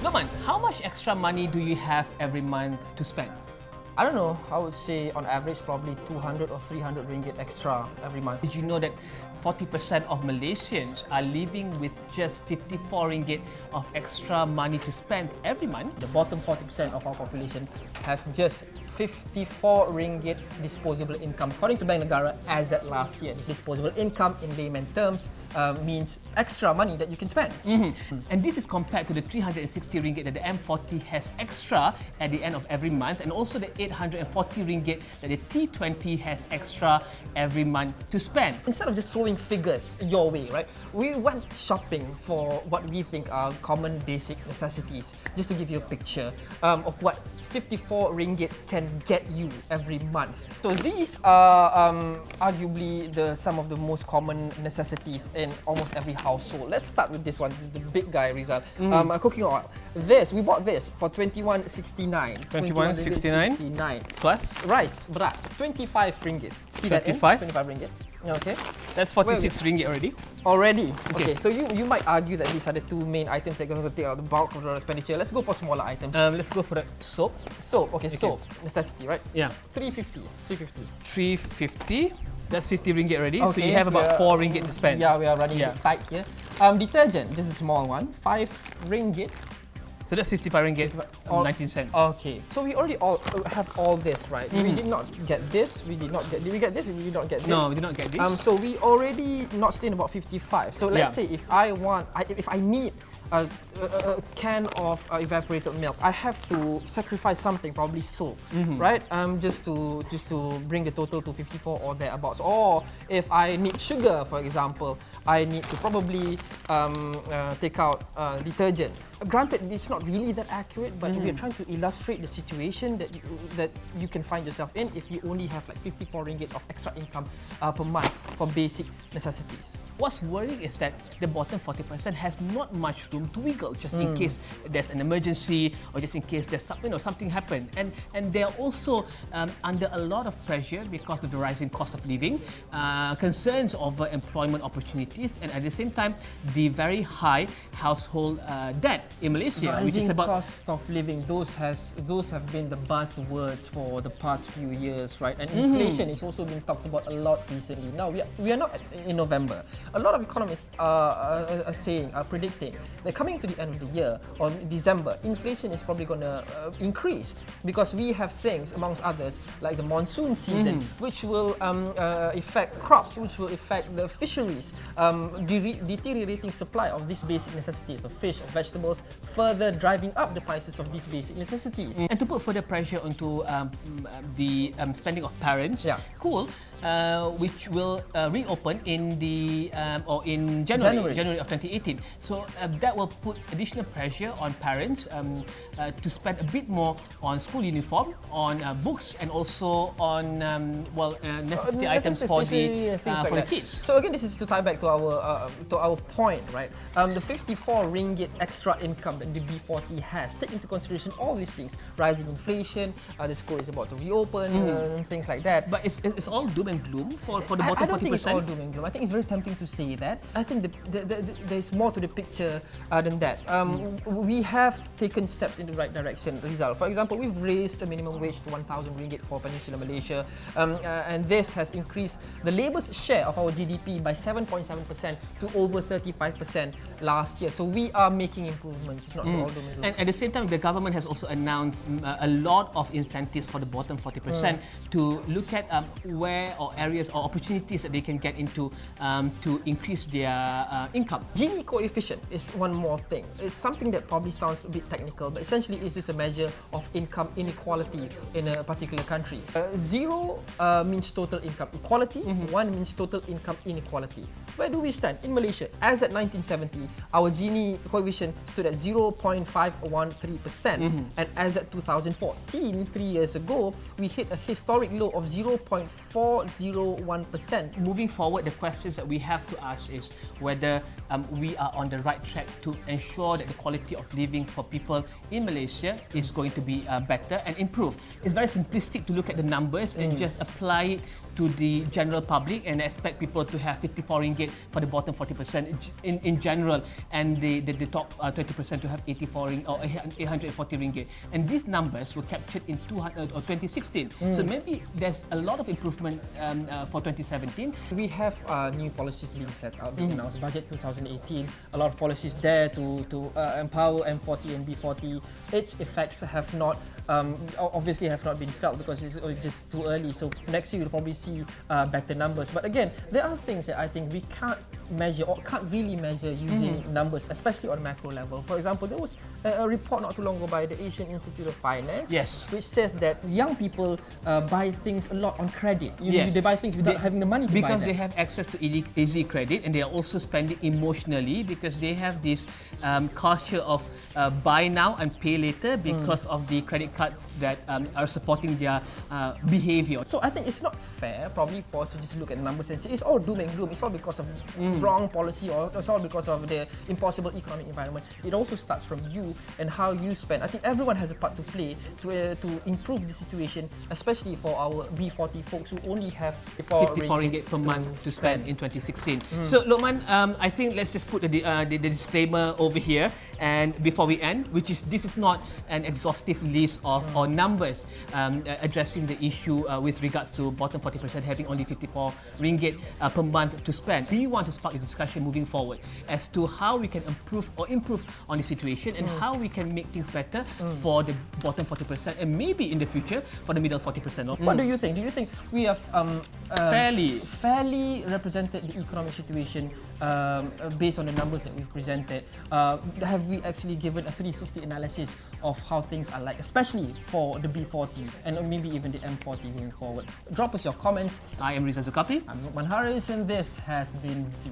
Luqman, how much extra money do you have every month to spend? I don't know, I would say on average probably 200 or 300 ringgit extra every month. Did you know that 40% of Malaysians are living with just 54 ringgit of extra money to spend every month? The bottom 40% of our population have just 54 ringgit disposable income. According to Bank Negara, as at last year, this disposable income in layman terms means extra money that you can spend. And this is compared to the 360 ringgit that the M40 has extra at the end of every month, and also the 840 ringgit that the T20 has extra every month to spend. Instead of just throwing figures your way, right? We went shopping for what we think are common basic necessities. Just to give you a picture of what 54 ringgit can get you every month. So these are arguably some of the most common necessities in almost every household. Let's start with this one. This is the big guy, Rizal. Cooking oil. We bought this for 21.69. 21.69 plus rice, beras, 25 ringgit. See 25? 25 ringgit. Okay. That's 46 ringgit already. Already? Okay. So you might argue that these are the two main items that are going to take out the bulk of the expenditure. Let's go for smaller items. Let's go for the soap. Soap, okay. Soap. Necessity, right? Yeah. 350. 350. That's 50 ringgit already. Okay. So you have about 4 ringgit to spend. Yeah, we are running tight here. Detergent, just a small one. 5 ringgit. So that's 55 ringgit, 19 cents. Okay. So we already have all this, right? We did not get this. Did we get this? We did not get this. No, we did not get this. So we already not staying about 55. So let's say if I need a can of evaporated milk, I have to sacrifice something, probably soap, right? Just to bring the total to 54 or thereabouts. Or if I need sugar, for example, I need to probably take out detergent. Granted, it's not really that accurate, but we are trying to illustrate the situation that you can find yourself in if you only have like 54 ringgit of extra income per month for basic necessities. What's worrying is that the bottom 40% has not much room to wiggle, just in case there's an emergency or just in case there's something happen. And they're also under a lot of pressure because of the rising cost of living, concerns over employment opportunities, and at the same time, the very high household debt in Malaysia. Rising cost of living, those have been the buzzwords for the past few years, right? And inflation is also being talked about a lot recently. Now we are not in November. A lot of economists are predicting that coming to the end of the year or December, inflation is probably going to increase because we have things, amongst others, like the monsoon season, which will affect crops, which will affect the fisheries, deteriorating supply of these basic necessities of fish, of vegetables, further driving up the prices of these basic necessities. And to put further pressure onto the spending of parents, school, which will reopen in January of 2018. So that will put additional pressure on parents to spend a bit more on school uniform, on books, and also on necessity items for the kids. So again, this is to tie back to our point, right? The 54 ringgit extra income that the B40 has, take into consideration all these things: rising inflation, the school is about to reopen, and things like that. But it's all doom and gloom for the bottom 40%. I don't think it's all doom and gloom. I think it's very tempting to say that. I think there's more to the picture than that. We have taken steps in the right direction. Rizal, for example, we've raised the minimum wage to 1,000 ringgit for Peninsular Malaysia, and this has increased the labour's share of our GDP by 7.7% to over 35% last year. So we are making improvements. It's not all doom and gloom. And at the same time, the government has also announced a lot of incentives for the bottom 40% to look at where or areas or opportunities that they can get into to increase their income. Gini coefficient is one more thing. It's something that probably sounds a bit technical, but essentially it's just a measure of income inequality in a particular country. 0 means total income equality, 1 means total income inequality. Where do we stand? In Malaysia, as at 1970, our Gini coefficient stood at 0.513%, and as at 2014, 3 years ago, we hit a historic low of 0.401%. Moving forward, the questions that we have to ask is whether we are on the right track to ensure that the quality of living for people in Malaysia is going to be better and improved. It's very simplistic to look at the numbers and just apply it to the general public and expect people to have 54 ringgit ringgit for the bottom 40% in general, and the top 20% to have 840 ringgit. And these numbers were captured in 2016. So maybe there's a lot of improvement for 2017. We have new policies being set out in our budget 2018. A lot of policies there to empower M40 and B40. Its effects have not obviously have not been felt because it's just too early. So next year we'll probably see better numbers. But again, there are things that I think we can't measure or can't really measure using numbers, especially on macro level. For example, there was a report not too long ago by the Asian Institute of Finance, which says that young people buy things a lot on credit. They buy things without having the money to buy because them. they have access to easy credit, and they are also spending emotionally because they have this culture of buy now and pay later because of the credit cards that are supporting their behavior. So I think it's not fair probably for us to just look at numbers and say it's all doom and gloom. It's all because of wrong policy, or it's all because of the impossible economic environment. It also starts from you and how you spend. I think everyone has a part to play to improve the situation, especially for our B40 folks who only have 54 ringgit per month to spend in 2016. So Luqman, I think let's just put the disclaimer over here, and before we end, this is not an exhaustive list of or numbers addressing the issue with regards to bottom 40% having only 54 ringgit per month to spend. We want to spark the discussion moving forward as to how we can improve on the situation and how we can make things better for the bottom 40% and maybe in the future for the middle 40%. What do you think? Do you think we have fairly represented the economic situation based on the numbers that we've presented? Have we actually given a 360 analysis of how things are like, especially for the B40 and maybe even the M40 going forward? Drop us your comments. I am Rizal Zulkapli. I'm Luqman Hariz, and this has been V.